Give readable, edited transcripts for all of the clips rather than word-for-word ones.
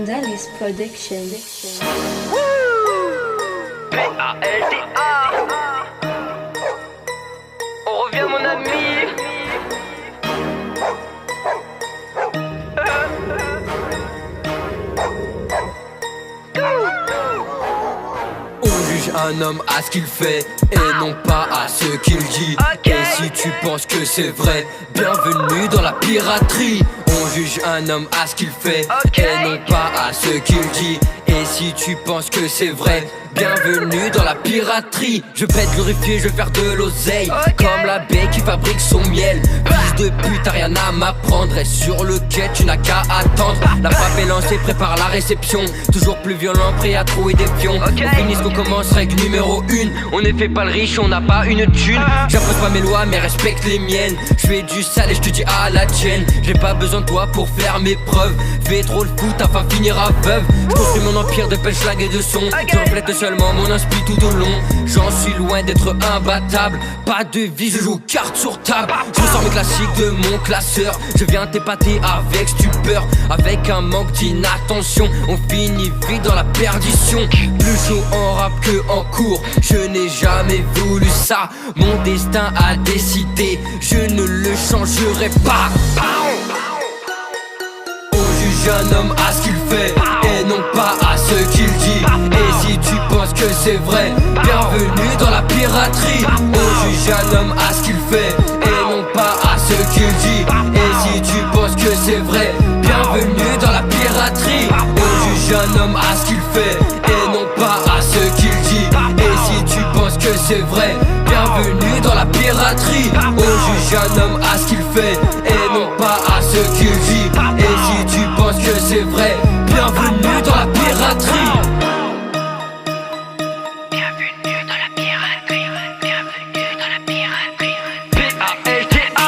Vandalis Production. P-A-L-T-A. On revient mon ami. On juge un homme à ce qu'il fait et non pas à ce qu'il dit. Et si tu penses que c'est vrai, bienvenue dans la piraterie. On juge un homme à ce qu'il fait et non pas à ce qu'il dit. Et si tu penses que c'est vrai, bienvenue dans la piraterie. Je vais te glorifier, je vais faire de l'oseille comme l'abeille qui fabrique son miel. Fils de pute, t'as rien à m'apprendre. Et sur le quai, tu n'as qu'à attendre. La frappe est lancée, prépare la réception. Toujours plus violent, prêt à trouver des pions. On finit ce qu'on commence, règle numéro 1. On ne fait pas le riche, on n'a pas une thune. J'impose pas mes lois, mais respecte les miennes. Je fais du sale et je te dis à la tienne. J'ai pas besoin de toi pour faire mes preuves. Fais trop le foot, ta femme finira veuve. Je construis mon empire de punchline et de son. Je reflète seulement mon inspi tout au long. J'en suis loin d'être imbattable. Pas de vie, je joue carte sur table. Je sors mes classiques de mon classeur. Je viens t'épater avec stupeur. Avec un manque d'inattention, on finit vite dans la perdition. Plus chaud en rap que en cours. Je n'ai jamais voulu ça. Mon destin a décidé, je ne le changerai pas. Un homme à ce qu'il fait et non pas à ce qu'il dit. Et si tu penses que c'est vrai, bienvenue dans la piraterie. On juge un homme à ce qu'il fait et non pas à ce qu'il dit. Et si tu penses que c'est vrai, bienvenue dans la piraterie. On juge un homme à ce qu'il fait et non pas à ce qu'il dit. Et si tu penses que c'est vrai, bienvenue dans la piraterie. On juge un homme à ce qu'il fait et non pas à ce qu'il dit. Et si tu penses que c'est vrai, bienvenue dans la piraterie. Bienvenue dans la piraterie. Bienvenue dans la piraterie. P-A-L-T-A.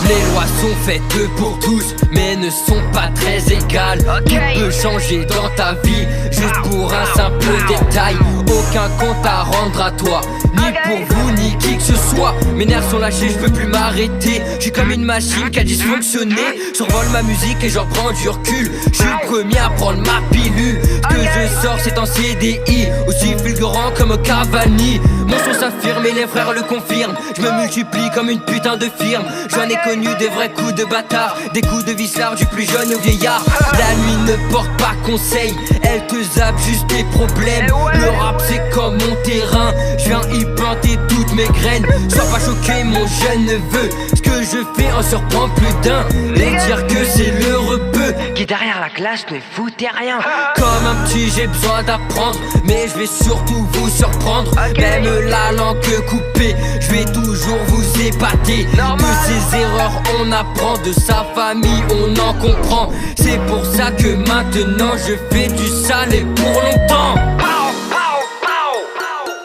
Les lois sont faites pour tous, mais ne sont pas très égales. Qui peut changer dans ta vie, juste pour un simple détail. Aucun compte à rendre à toi, ni pour vous, ni qui que ce soit. Mes nerfs sont lâchés, je peux plus m'arrêter. Je suis comme une machine qui a dysfonctionné. J'envole ma musique et j'en prends du recul. Je suis le premier à prendre ma pilule. Ce que je sors c'est en CDI, aussi fulgurant comme Cavani. Mon son s'affirme et les frères le confirment. Je me multiplie comme une putain de firme. J'en ai connu des vrais coups de bâtard, des coups de vislard du plus jeune au vieillard. La nuit ne porte pas conseil, elle te zappe juste tes problèmes. Le rap c'est comme mon terrain, je viens y planter toutes mes graines. Sois pas choqué mon jeune neveu, ce que je fais en surprend plus d'un. Et dire que c'est le rebeu Qui derrière la glace ne foutait rien. comme un petit j'ai besoin d'apprendre, mais je vais surtout vous surprendre. Même la langue coupée, je vais toujours vous épater. De ses erreurs on apprend, de sa famille on en comprend. C'est pour ça que maintenant je fais du sale et pour longtemps.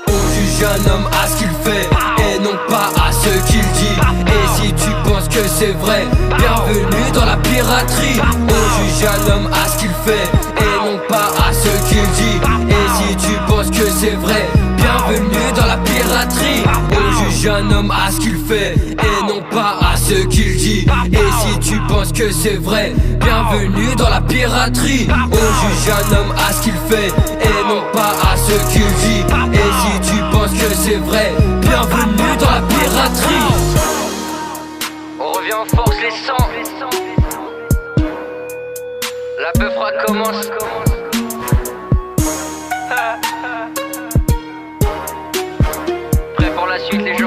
On juge un homme à ce qu'il fait et non pas à ce qu'il dit. Et si tu penses que c'est vrai, bienvenue dans la piraterie. On juge un homme à ce qu'il fait et non pas à ce qu'il dit. Et si tu penses que c'est vrai, bienvenue dans la piraterie. On juge un homme à ce qu'il fait et non pas à ce qu'il dit. Et si tu penses que c'est vrai, bienvenue dans la piraterie. On juge un homme à ce qu'il fait et non pas à ce qu'il dit. Et si tu penses que c'est vrai, bienvenue dans la piraterie. On revient en force les sangs. La peu froide commence. Prêt pour la suite les gens.